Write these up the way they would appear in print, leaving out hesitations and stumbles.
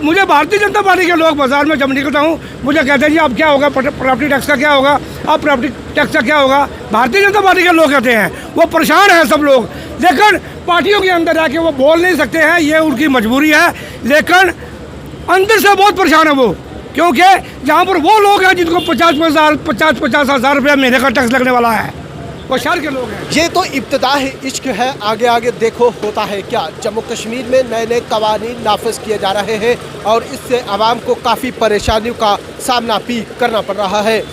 मुझे भारतीय जनता पार्टी के लोग बाजार में जब निकलता हूँ मुझे कहते हैं जी अब क्या होगा, प्रॉपर्टी टैक्स का क्या होगा, अब प्रॉपर्टी टैक्स का क्या होगा। भारतीय जनता पार्टी के लोग कहते हैं, वो परेशान हैं सब लोग, लेकिन पार्टियों के अंदर आके वो बोल नहीं सकते हैं, ये उनकी मजबूरी है। लेकिन अंदर से बहुत परेशान है वो, क्योंकि जहाँ पर वो लोग हैं जिनको 50 हज़ार रुपया महीने का टैक्स लगने वाला है, वो शहर के लोग हैं। ये तो इब्तिदा है, इश्क है, आगे आगे देखो होता है क्या। जम्मू कश्मीर में नए नए कवानीन नाफिज किए जा रहे हैं और इससे आवाम को काफ़ी परेशानियों का सामना भी करना पड़ रहा है।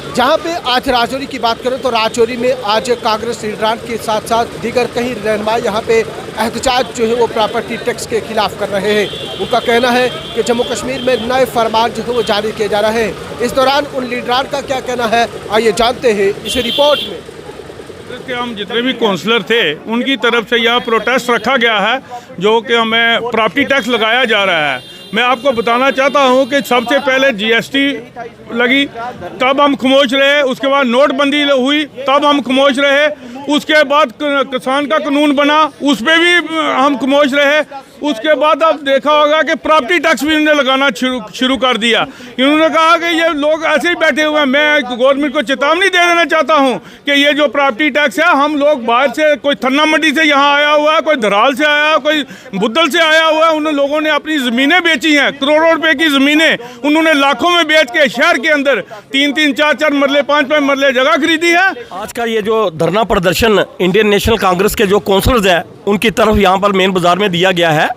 जहाँ पे आज राजौरी की बात करें तो राजौरी में आज कांग्रेस लीडरान के साथ साथ दीगर कई रहनुमा यहाँ पे एहतजाज जो है वो प्रॉपर्टी टैक्स के खिलाफ कर रहे हैं। उनका कहना है कि जम्मू कश्मीर में नए फरमान जो है वो जारी किए जा रहे हैं। इस दौरान उन लीडरान का क्या कहना है, आइए जानते हैं इस रिपोर्ट में। कि हम जितने भी काउंसलर थे उनकी तरफ से यह प्रोटेस्ट रखा गया है जो कि हमें प्रॉपर्टी टैक्स लगाया जा रहा है। मैं आपको बताना चाहता हूं कि सबसे पहले जीएसटी लगी तब हम खामोश रहे, उसके बाद नोटबंदी हुई तब हम खामोश रहे, उसके बाद किसान का कानून बना उस पर भी हम खामोश रहे, उसके बाद अब देखा होगा कि प्रॉपर्टी टैक्स भी इन्होंने लगाना शुरू कर दिया। इन्होंने कहा कि ये लोग ऐसे ही बैठे हुए हैं। मैं गवर्नमेंट को चेतावनी दे देना चाहता हूं कि ये जो प्रॉपर्टी टैक्स है, हम लोग बाहर से, कोई थन्ना मंडी से यहाँ आया हुआ है, कोई धराल से आया है, कोई बुद्धल से आया हुआ है, उन लोगों ने अपनी ज़मीनें बेची हैं, करोड़ों रुपए की ज़मीनें उन्होंने लाखों में बेच के शहर के अंदर 3-3, 4-4 मरले, 5-5 मरले जगह खरीदी है। आज का ये जो धरना प्रदर्शन इंडियन नेशनल कांग्रेस के जो काउंसलर्स हैं उनकी तरफ यहाँ पर मेन बाजार में दिया गया है।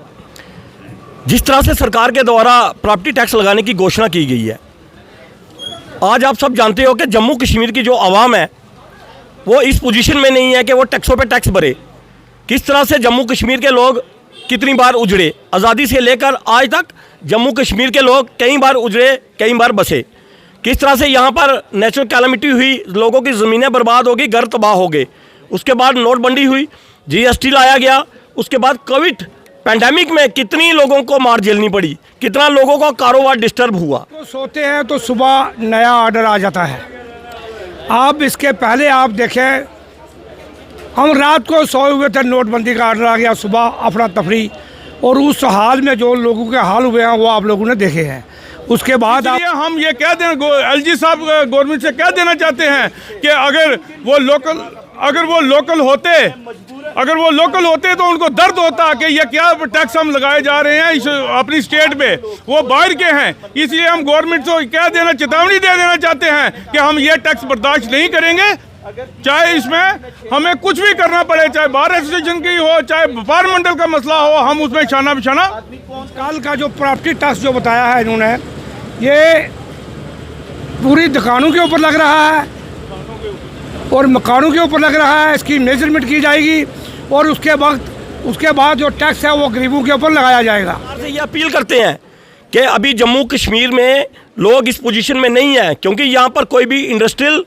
जिस तरह से सरकार के द्वारा प्रॉपर्टी टैक्स लगाने की घोषणा की गई है, आज आप सब जानते हो कि जम्मू कश्मीर की जो आवाम है वो इस पोजीशन में नहीं है कि वो टैक्सों पे टैक्स भरे। किस तरह से जम्मू कश्मीर के लोग कितनी बार उजड़े, आज़ादी से लेकर आज तक जम्मू कश्मीर के लोग कई बार उजड़े, कई बार बसे। किस तरह से यहाँ पर नेचुरल कैलामिटी हुई, लोगों की ज़मीनें बर्बाद हो गई, घर तबाह हो गए। उसके बाद नोटबंदी हुई, जीएसटी लाया गया, उसके बाद कोविड पैंडेमिक में कितनी लोगों को मार झेलनी पड़ी, कितना लोगों का कारोबार डिस्टर्ब हुआ। तो सोते हैं तो सुबह नया ऑर्डर आ जाता है। आप इसके पहले आप देखें, हम रात को सोए हुए थे, नोटबंदी का ऑर्डर आ गया, सुबह अफरा तफरी, और उस हाल में जो लोगों के हाल हुए हैं वो आप लोगों ने देखे हैं। उसके बाद हम ये कह दें, एलजी साहब गवर्नमेंट से कह देना चाहते हैं कि अगर वो लोकल होते तो उनको दर्द होता कि ये क्या टैक्स हम लगाए जा रहे हैं अपनी स्टेट पे। वो बाहर के हैं, इसलिए हम गवर्नमेंट को कह देना, चेतावनी दे देना चाहते हैं कि हम ये टैक्स बर्दाश्त नहीं करेंगे, चाहे इसमें हमें कुछ भी करना पड़े, चाहे बार एसोसिएशन की हो, चाहे व्यापार मंडल का मसला हो, हम उसमें शाना बिशाना। कल का जो प्रॉपर्टी टैक्स जो बताया है इन्होंने, ये पूरी दुकानों के ऊपर लग रहा है और मकानों के ऊपर लग रहा है। इसकी मेजरमेंट की जाएगी और उसके बाद जो टैक्स है वो गरीबों के ऊपर लगाया जाएगा। ये अपील करते हैं कि अभी जम्मू कश्मीर में लोग इस पोजीशन में नहीं है, क्योंकि यहाँ पर कोई भी इंडस्ट्रियल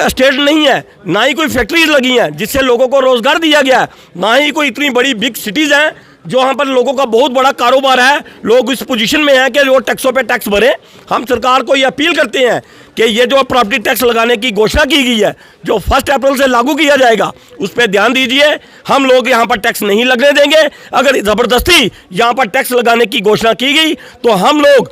स्टेट नहीं है, ना ही कोई फैक्ट्रीज लगी हैं जिससे लोगों को रोज़गार दिया गया है, ना ही कोई इतनी बड़ी बिग सिटीज़ हैं जो वहाँ पर लोगों का बहुत बड़ा कारोबार है। लोग इस पोजीशन में हैं कि वो टैक्सों पे टैक्स भरें। हम सरकार को ये अपील करते हैं कि ये जो प्रॉपर्टी टैक्स लगाने की घोषणा की गई है, जो 1 अप्रैल से लागू किया जाएगा, उस पर ध्यान दीजिए। हम लोग यहाँ पर टैक्स नहीं लगने देंगे। अगर ज़बरदस्ती यहाँ पर टैक्स लगाने की घोषणा की गई तो हम लोग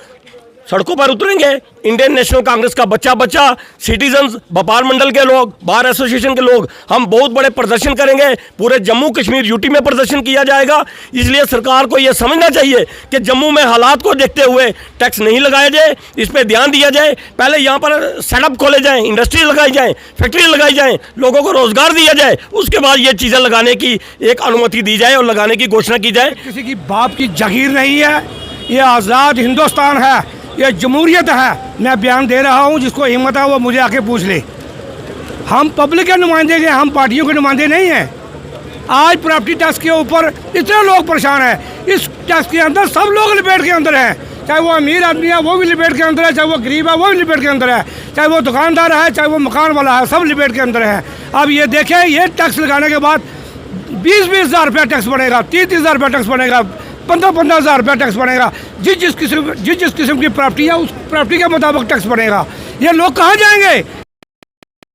सड़कों पर उतरेंगे। इंडियन नेशनल कांग्रेस का बच्चा सिटीजन्स, व्यापार मंडल के लोग, बार एसोसिएशन के लोग, हम बहुत बड़े प्रदर्शन करेंगे। पूरे जम्मू कश्मीर यूटी में प्रदर्शन किया जाएगा। इसलिए सरकार को यह समझना चाहिए कि जम्मू में हालात को देखते हुए टैक्स नहीं लगाया जाए, इस पर ध्यान दिया जाए। पहले यहाँ पर सेटअप खोले जाएँ, इंडस्ट्री लगाई जाए, फैक्ट्री लगाई जाए, लोगों को रोज़गार दिया जाए, उसके बाद ये चीज़ें लगाने की एक अनुमति दी जाए और लगाने की घोषणा की जाए। किसी की बाप की जागीर नहीं है, ये आज़ाद हिंदुस्तान है, ये जमहूरियत है। मैं बयान दे रहा हूँ, जिसको हिम्मत है वो मुझे आके पूछ ले। हम पब्लिक के नुमाइंदे हैं, हम पार्टियों के नुमाइंदे नहीं हैं। आज प्रॉपर्टी टैक्स के ऊपर इतने लोग परेशान हैं। इस टैक्स के अंदर सब लोग लिपेट के अंदर हैं, चाहे वो अमीर आदमी है वो भी लिपेट के अंदर है, चाहे वो गरीब है वो भी लिपेट के अंदर है, चाहे वो दुकानदार है, चाहे वो मकान वाला है, सब लिपेट के अंदर है। अब ये देखें, ये टैक्स लगाने के बाद 20-20 हज़ार रुपया टैक्स बनेगा, 30-30 हज़ार रुपया टैक्स बनेगा, 15-15 हज़ार रुपया टैक्स बनेगा। जिस किस्म की प्रॉपर्टी है उस प्रॉपर्टी के मुताबिक टैक्स बनेगा। ये लोग कहाँ जाएंगे?